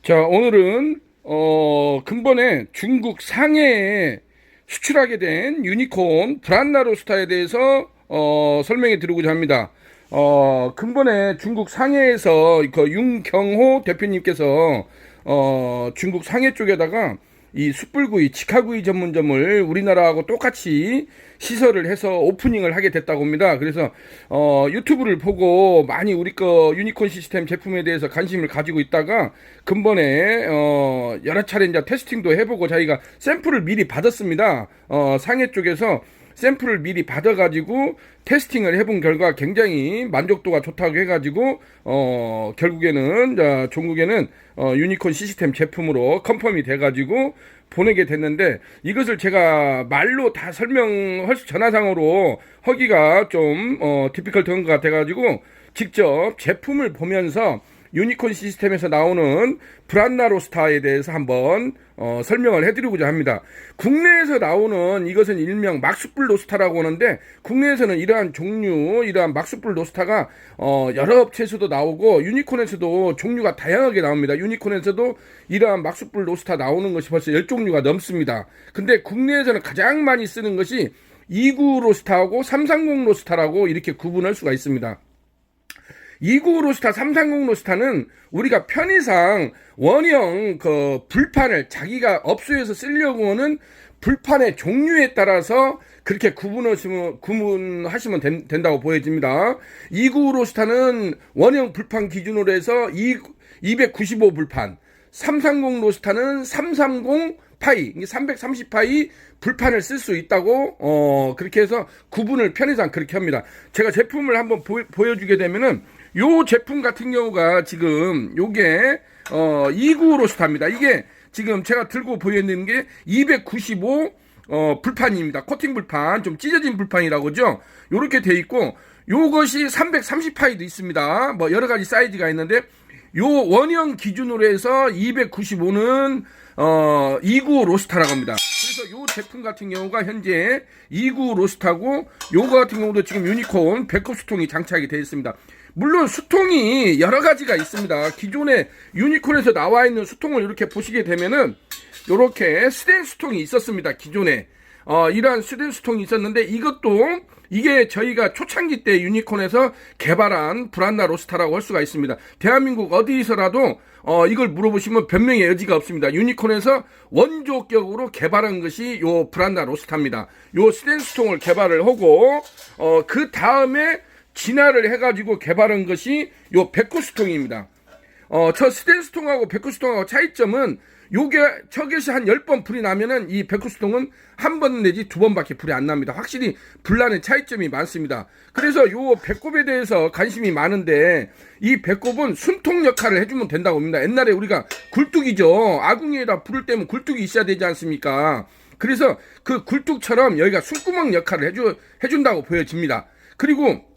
자, 오늘은 근본에 중국 상해에 수출하게 된 유니콘 브란나로스타에 대해서 설명해 드리고자 합니다. 근본에 중국 상해에서 그 윤경호 대표님께서 중국 상해 쪽에다가 이 숯불구이, 직화구이 전문점을 우리나라하고 똑같이 시설을 해서 오프닝을 하게 됐다고 합니다. 그래서 유튜브를 보고 많이 우리 거 유니콘 시스템 제품에 대해서 관심을 가지고 있다가 근본에 여러 차례 이제 테스팅도 해보고 자기가 샘플을 미리 받았습니다. 상해 쪽에서 샘플을 미리 받아가지고 테스팅을 해본 결과 굉장히 만족도가 좋다고 해가지고 결국에는 종국에는 유니콘 시스템 제품으로 컨펌이 돼가지고 보내게 됐는데, 이것을 제가 말로 다 전화상으로 하기가 좀 디피컬트한 것 같아가지고 직접 제품을 보면서 유니콘 시스템에서 나오는 브란나로스타에 대해서 한번 설명을 해드리고자 합니다. 국내에서 나오는 이것은 일명 막숯불 로스타라고 하는데, 국내에서는 이러한 종류, 이러한 막숯불 로스타가 여러 업체에서도 나오고 유니콘에서도 종류가 다양하게 나옵니다. 유니콘에서도 이러한 막숯불 로스타 나오는 것이 벌써 10종류가 넘습니다. 근데 국내에서는 가장 많이 쓰는 것이 29 로스타하고 330 로스타라고 이렇게 구분할 수가 있습니다. 29 로스타, 330 로스타는 우리가 편의상 원형 그 불판을 자기가 업소에서 쓰려고 하는 불판의 종류에 따라서 그렇게 구분하시면 된다고 보여집니다. 29 로스타는 원형 불판 기준으로 해서 295 불판, 330 로스타는 330 파이, 330 파이 불판을 쓸 수 있다고 그렇게 해서 구분을 편의상 그렇게 합니다. 제가 제품을 한번 보여주게 되면은 요 제품 같은 경우가 지금 요게 29 로스타입니다. 이게 지금 제가 들고 보여드리는 게 295 불판입니다. 코팅 불판, 좀 찢어진 불판이라고 그죠? 요렇게 돼 있고, 요것이 330 파이도 있습니다. 뭐 여러 가지 사이즈가 있는데, 요 원형 기준으로 해서 295는 29 로스타라고 합니다. 그래서 요 제품 같은 경우가 현재 29 로스타고, 요거 같은 경우도 지금 유니콘 배컵 수통이 장착이 되어 있습니다. 물론 수통이 여러 가지가 있습니다. 기존에 유니콘에서 나와 있는 수통을 이렇게 보시게 되면은 요렇게 스텐 수통이 있었습니다. 기존에 이러한 스텐 수통이 있었는데, 이것도 이게 저희가 초창기 때 유니콘에서 개발한 브란나 로스타라고 할 수가 있습니다. 대한민국 어디서라도 이걸 물어보시면 변명의 여지가 없습니다. 유니콘에서 원조격으로 개발한 것이 요 브란나 로스타입니다. 요 스텐 수통을 개발을 하고 그 다음에 진화를 해가지고 개발한 것이 요 백구스통입니다. 저 스텐스통하고 백구스통하고 차이점은 저것이 한 10번 불이 나면은 이 백구스통은 한 번 내지 두 번밖에 불이 안 납니다. 확실히 불나는 차이점이 많습니다. 그래서 요 배꼽에 대해서 관심이 많은데, 이 배꼽은 숨통 역할을 해주면 된다고 합니다. 옛날에 우리가 굴뚝이죠. 아궁이에다 불을 떼면 굴뚝이 있어야 되지 않습니까? 그래서 그 굴뚝처럼 여기가 숨구멍 역할을 해준다고 보여집니다. 그리고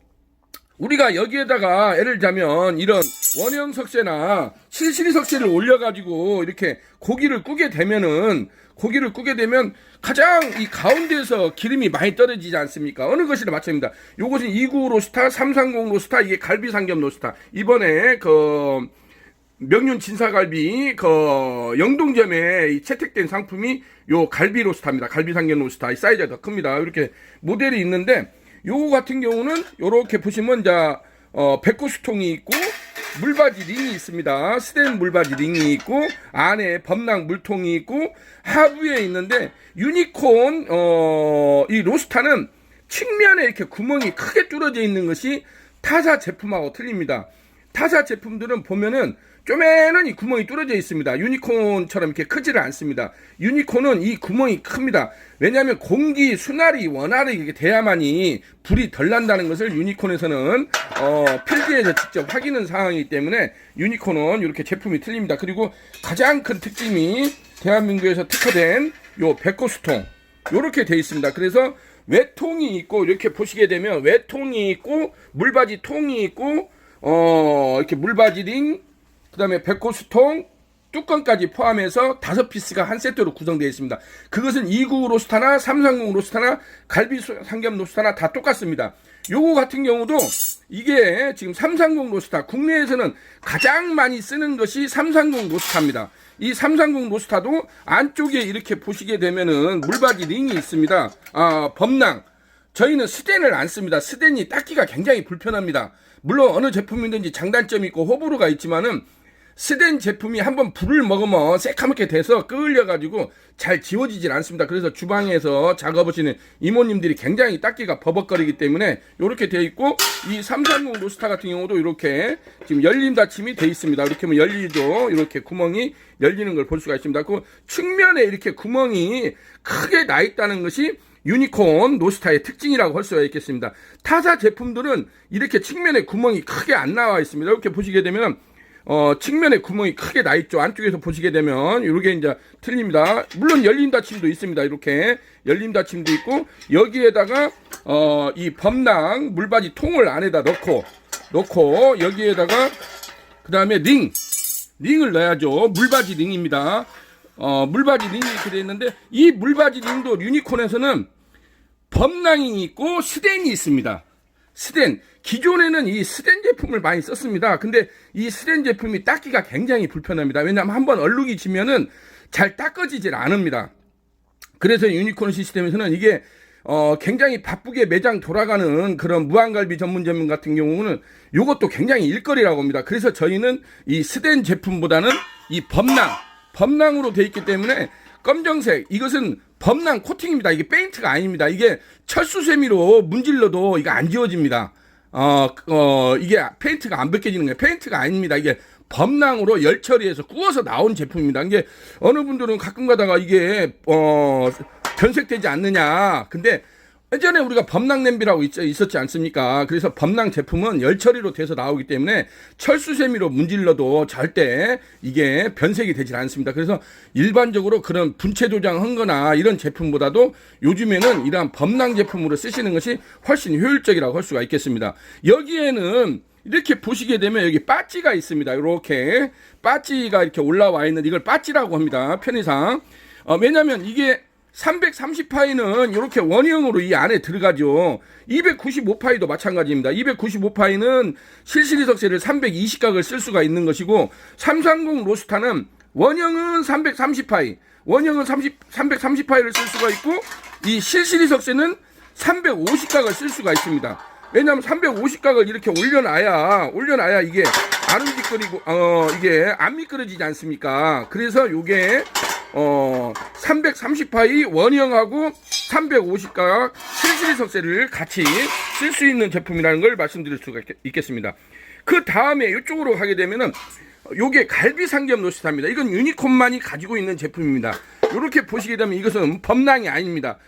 우리가 여기에다가 예를 들자면 이런 원형 석쇠나 실시리 석쇠를 올려가지고 이렇게 고기를 구게 되면 가장 이 가운데에서 기름이 많이 떨어지지 않습니까? 어느 것이나 마찬가지입니다. 요것은 29 로스타, 330 로스타, 이게 갈비 삼겹 로스타. 이번에 명륜 진사갈비 영동점에 채택된 상품이 요 갈비 로스타입니다. 갈비 삼겹 로스타. 이 사이즈가 더 큽니다. 이렇게 모델이 있는데, 요거 같은 경우는 요렇게 보시면 이제 백구수통이 있고 물바지 링이 있습니다. 스텐 물바지 링이 있고 안에 범랑 물통이 있고 하부에 있는데, 유니콘 이 로스타는 측면에 이렇게 구멍이 크게 뚫어져 있는 것이 타사 제품하고 틀립니다. 타사 제품들은 보면은 쪼매는 이 구멍이 뚫어져 있습니다. 유니콘처럼 이렇게 크지를 않습니다. 유니콘은 이 구멍이 큽니다. 왜냐하면 공기 순활이 원활하게 돼야만이 불이 덜 난다는 것을 유니콘에서는 필기에서 직접 확인한 상황이기 때문에 유니콘은 이렇게 제품이 틀립니다. 그리고 가장 큰 특징이 대한민국에서 특허된 요 백고수통 요렇게 돼 있습니다. 그래서 외통이 있고, 이렇게 보시게 되면 외통이 있고 물바지 통이 있고 이렇게 물바지 링, 그 다음에 백호수통, 뚜껑까지 포함해서 5피스가 한 세트로 구성되어 있습니다. 그것은 299 로스타나 330 로스타나 갈비 삼겹 로스타나 다 똑같습니다. 요거 같은 경우도 이게 지금 330 로스타, 국내에서는 가장 많이 쓰는 것이 330 로스타입니다. 이 330 로스타도 안쪽에 이렇게 보시게 되면은 물바지 링이 있습니다. 범낭. 저희는 스텐을 안 씁니다. 스텐이 닦기가 굉장히 불편합니다. 물론 어느 제품이든지 장단점이 있고 호불호가 있지만은 스텐 제품이 한번 불을 먹으면 새카맣게 돼서 끓여가지고 잘 지워지질 않습니다. 그래서 주방에서 작업하시는 이모님들이 굉장히 닦기가 버벅거리기 때문에 이렇게 되어 있고, 이 330 로스타 같은 경우도 이렇게 지금 열림 닫힘이 되어 있습니다. 이렇게 하면 열리죠. 이렇게 구멍이 열리는 걸 볼 수가 있습니다. 그 측면에 이렇게 구멍이 크게 나 있다는 것이 유니콘 로스타의 특징이라고 할 수가 있겠습니다. 타사 제품들은 이렇게 측면에 구멍이 크게 안 나와 있습니다. 이렇게 보시게 되면 측면에 구멍이 크게 나 있죠. 안쪽에서 보시게 되면 이게 이제 틀립니다. 물론 열림 닫힘도 있습니다. 이렇게 열림 닫힘도 있고, 여기에다가 이 범낭 물바지 통을 안에다 넣고 여기에다가 그 다음에 링을 넣어야죠. 물바지 링입니다. 물바지 링이 이렇게 되어 있는데, 이 물바지 링도 유니콘에서는 범낭이 있고 스텐이 있습니다. 스텐. 기존에는 이 스텐 제품을 많이 썼습니다. 근데 이 스텐 제품이 닦기가 굉장히 불편합니다. 왜냐하면 한번 얼룩이 지면은 잘 닦아지질 않습니다. 그래서 유니콘 시스템에서는 이게 굉장히 바쁘게 매장 돌아가는 그런 무한갈비 전문점 같은 경우는 이것도 굉장히 일거리라고 합니다. 그래서 저희는 이 스텐 제품보다는 이 범낭으로 되어 있기 때문에 검정색, 이것은 범낭 코팅입니다. 이게 페인트가 아닙니다. 이게 철수세미로 문질러도 이게 안 지워집니다. 이게 페인트가 안 벗겨지는 거예요. 페인트가 아닙니다. 이게 범낭으로 열 처리해서 구워서 나온 제품입니다. 이게 어느 분들은 가끔 가다가 이게 변색되지 않느냐. 근데 예전에 우리가 범낭 냄비라고 있었지 않습니까? 그래서 범낭 제품은 열 처리로 돼서 나오기 때문에 철수세미로 문질러도 절대 이게 변색이 되질 않습니다. 그래서 일반적으로 그런 분체 도장한 거나 이런 제품보다도 요즘에는 이러한 범낭 제품으로 쓰시는 것이 훨씬 효율적이라고 할 수가 있겠습니다. 여기에는 이렇게 보시게 되면 여기 빠찌가 있습니다. 이렇게 빠찌가 이렇게 올라와 있는데 이걸 빠찌라고 합니다. 편의상. 왜냐면 이게 330파이는 이렇게 원형으로 이 안에 들어가죠. 295파이도 마찬가지입니다. 295파이는 실시리석쇠를 320각을 쓸 수가 있는 것이고, 330 로스타는 원형은 330파이, 원형은 330파이를 쓸 수가 있고, 이 실시리석쇠는 350각을 쓸 수가 있습니다. 왜냐하면 350각을 이렇게 올려놔야 이게 안 움직거리고 이게 안 미끄러지지 않습니까? 그래서 요게 330파이 원형하고 350각 실시리석쇠를 같이 쓸 수 있는 제품이라는 걸 말씀드릴 수가 있겠습니다. 그 다음에 이쪽으로 가게 되면은 요게 갈비 삼겹 로스타입니다. 이건 유니콘만이 가지고 있는 제품입니다. 이렇게 보시게 되면 이것은 범낭이 아닙니다.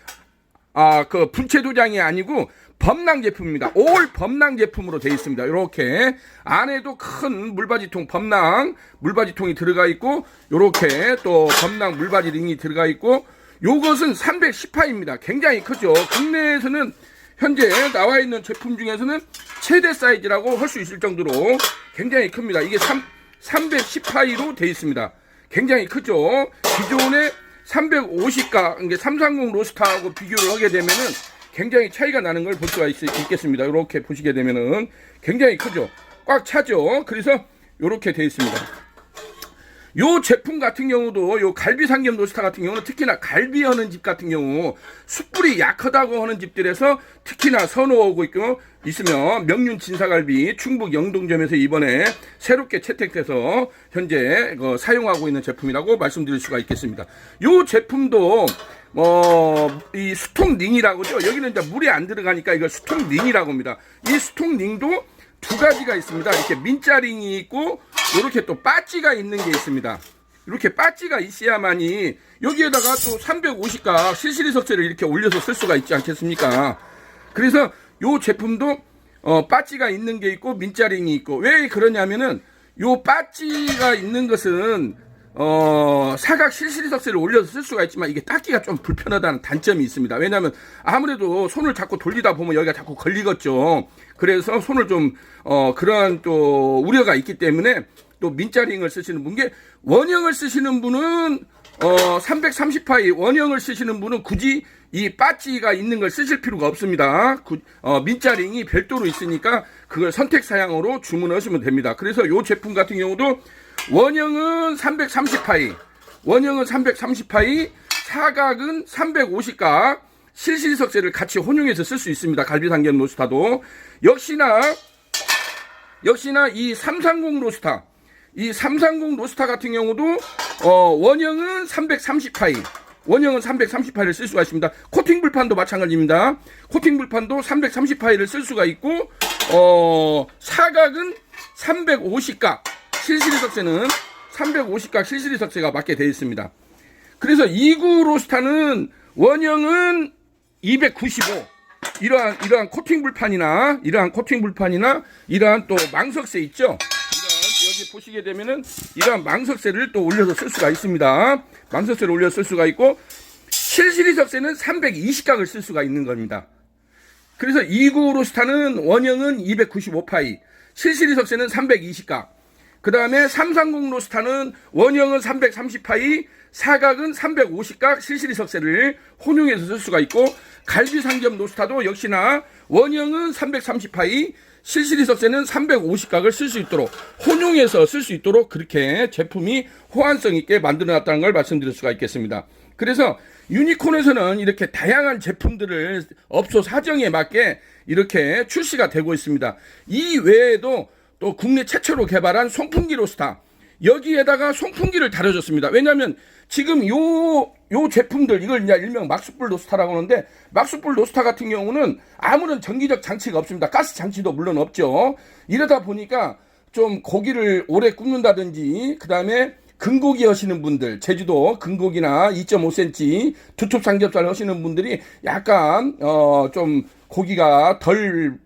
그 분체 도장이 아니고 범낭 제품입니다. 올 범낭 제품으로 되어 있습니다. 이렇게 안에도 큰 물바지통 범낭 물바지통이 들어가 있고, 이렇게 또 범낭 물바지 링이 들어가 있고, 요것은 310파입니다. 굉장히 크죠. 국내에서는 현재 나와 있는 제품 중에서는 최대 사이즈라고 할 수 있을 정도로 굉장히 큽니다. 이게 310파이로 되어 있습니다. 굉장히 크죠. 기존의 350가 이게 330 로스타하고 비교를 하게 되면은 굉장히 차이가 나는 걸 볼 수가 있겠습니다. 이렇게 보시게 되면은 굉장히 크죠. 꽉 차죠. 그래서 이렇게 되어 있습니다. 요 제품 같은 경우도 요 갈비 삼겹 로스타 같은 경우는 특히나 갈비 하는 집 같은 경우 숯불이 약하다고 하는 집들에서 특히나 선호하고 있으면 명륜 진사갈비 충북 영동점에서 이번에 새롭게 채택돼서 현재 사용하고 있는 제품이라고 말씀드릴 수가 있겠습니다. 요 제품도 이 수통링이라고 하죠. 여기는 이제 물이 안 들어가니까 이걸 수통링이라고 합니다. 이 수통링도 두 가지가 있습니다. 이렇게 민자링이 있고, 이렇게 또 빠찌가 있는 게 있습니다. 이렇게 빠찌가 있어야만이 여기에다가 또 350각 실시리석쇠를 이렇게 올려서 쓸 수가 있지 않겠습니까? 그래서 요 제품도 빠찌가 있는 게 있고 민자링이 있고, 왜 그러냐면은 요 빠찌가 있는 것은 사각 실시리석쇠를 올려서 쓸 수가 있지만 이게 닦기가 좀 불편하다는 단점이 있습니다. 왜냐하면 아무래도 손을 자꾸 돌리다 보면 여기가 자꾸 걸리겠죠. 그래서 손을 좀 그러한 또 우려가 있기 때문에 또 민자링을 쓰시는 분, 게 원형을 쓰시는 분은 330파이 원형을 쓰시는 분은 굳이 이 빠찌가 있는 걸 쓰실 필요가 없습니다. 민자링이 별도로 있으니까 그걸 선택 사양으로 주문하시면 됩니다. 그래서 이 제품 같은 경우도 원형은 330파이, 사각은 350각 실시리석쇠를 같이 혼용해서 쓸 수 있습니다. 갈비삼겹 로스타도 역시나 이 330 로스타, 이 330 로스타 같은 경우도 원형은 330파이를 쓸 수가 있습니다. 코팅 불판도 마찬가지입니다. 코팅 불판도 330파이를 쓸 수가 있고 사각은 350각 실시리석쇠는 350각 실시리석쇠가 맞게 되어 있습니다. 그래서 29 로스타는 원형은 295, 이러한 코팅 불판이나 이러한 또 망석쇠 있죠. 여기 보시게 되면은 이러한 망석쇠를 또 올려서 쓸 수가 있습니다. 망석쇠를 올려서 쓸 수가 있고 실시리석쇠는 320각을 쓸 수가 있는 겁니다. 그래서 29 로스타는 원형은 295파이, 실시리석쇠는 320각. 그 다음에 330 로스타는 원형은 330파이, 사각은 350각 실시리석쇠를 혼용해서 쓸 수가 있고, 갈비삼겹 로스타도 역시나 원형은 330파이, 실시리석쇠는 350각을 쓸 수 있도록 혼용해서 쓸 수 있도록 그렇게 제품이 호환성 있게 만들어 놨다는 걸 말씀드릴 수가 있겠습니다. 그래서 유니콘에서는 이렇게 다양한 제품들을 업소 사정에 맞게 이렇게 출시가 되고 있습니다. 이 외에도 또 국내 최초로 개발한 송풍기 로스타, 여기에다가 송풍기를 달아줬습니다. 왜냐하면 지금 요 제품들, 이걸 이제 일명 막숯불 로스타라고 하는데, 막숯불 로스타 같은 경우는 아무런 전기적 장치가 없습니다. 가스 장치도 물론 없죠. 이러다 보니까 좀 고기를 오래 굽는다든지, 그 다음에 근고기 하시는 분들, 제주도 근고기나 2.5cm 두툼 삼겹살 하시는 분들이 약간 좀 고기가 덜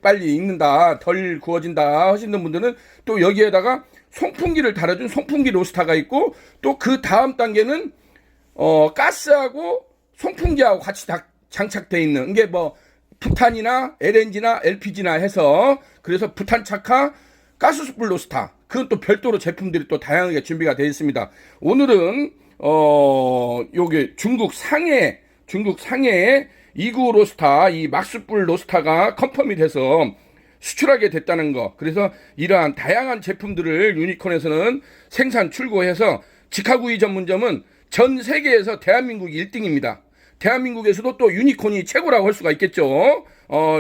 빨리 익는다, 덜 구워진다 하시는 분들은 또 여기에다가 송풍기를 달아준 송풍기 로스타가 있고, 또 그 다음 단계는 가스하고 송풍기하고 같이 다 장착되어 있는, 이게 뭐 부탄이나 LNG나 LPG나 해서, 그래서 부탄 착화 가스숯불 로스타, 그건 또 별도로 제품들이 또 다양하게 준비가 되어 있습니다. 오늘은 요게 중국 상해에 29 로스타, 이 막숯불 로스타가 컨펌이 돼서 수출하게 됐다는 거. 그래서 이러한 다양한 제품들을 유니콘에서는 생산 출고해서, 직화구이 전문점은 전 세계에서 대한민국 1등입니다. 대한민국에서도 또 유니콘이 최고라고 할 수가 있겠죠.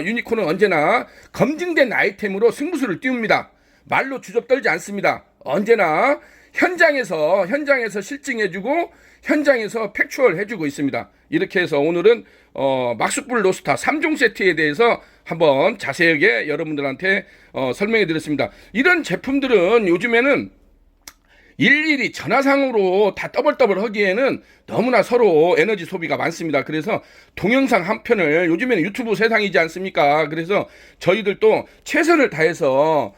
유니콘은 언제나 검증된 아이템으로 승부수를 띄웁니다. 말로 주접 떨지 않습니다. 언제나 현장에서 실증해주고 현장에서 팩추얼 해주고 있습니다. 이렇게 해서 오늘은 막숯불 로스타 3종 세트에 대해서 한번 자세하게 여러분들한테 설명해 드렸습니다. 이런 제품들은 요즘에는 일일이 전화상으로 다 떠벌떠벌 하기에는 너무나 서로 에너지 소비가 많습니다. 그래서 동영상 한 편을, 요즘에는 유튜브 세상이지 않습니까? 그래서 저희들도 최선을 다해서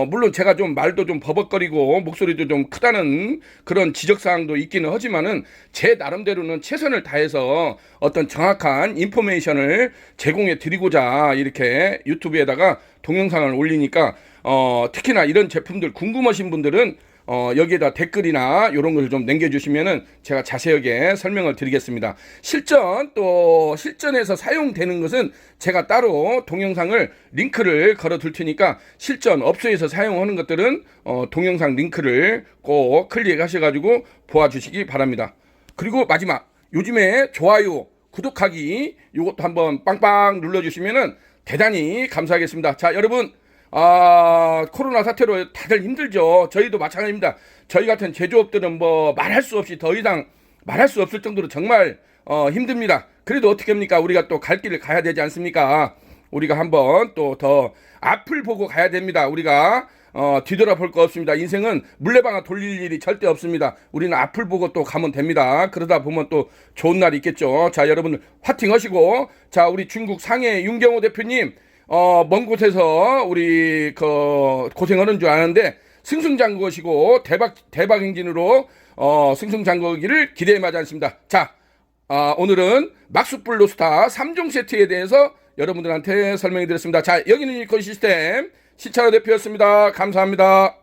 물론 제가 좀 말도 좀 버벅거리고 목소리도 좀 크다는 그런 지적사항도 있기는 하지만은 제 나름대로는 최선을 다해서 어떤 정확한 인포메이션을 제공해 드리고자 이렇게 유튜브에다가 동영상을 올리니까 특히나 이런 제품들 궁금하신 분들은 여기에다 댓글이나 이런 걸 좀 남겨주시면은 제가 자세하게 설명을 드리겠습니다. 실전에서 사용되는 것은 제가 따로 동영상을 링크를 걸어 둘 테니까, 실전 업소에서 사용하는 것들은 동영상 링크를 꼭 클릭하셔가지고 보아주시기 바랍니다. 그리고 마지막, 요즘에 좋아요, 구독하기 요것도 한번 빵빵 눌러주시면은 대단히 감사하겠습니다. 자, 여러분, 코로나 사태로 다들 힘들죠. 저희도 마찬가지입니다. 저희 같은 제조업들은 뭐 말할 수 없이 더 이상 말할 수 없을 정도로 정말 힘듭니다. 그래도 어떻게 합니까? 우리가 또 갈 길을 가야 되지 않습니까? 우리가 한번 또 더 앞을 보고 가야 됩니다. 우리가 뒤돌아볼 거 없습니다. 인생은 물레방아 돌릴 일이 절대 없습니다. 우리는 앞을 보고 또 가면 됩니다. 그러다 보면 또 좋은 날이 있겠죠. 자, 여러분 화팅 하시고, 자, 우리 중국 상해 윤경호 대표님, 먼 곳에서 우리 고생하는 줄 아는데 승승장구 것이고 대박 행진으로 승승장구기를 기대해 마지 않습니다. 자, 오늘은 막숯불 로스타 3종 세트에 대해서 여러분들한테 설명해 드렸습니다. 자, 여기는 유니콘 시스템 시차로 대표였습니다. 감사합니다.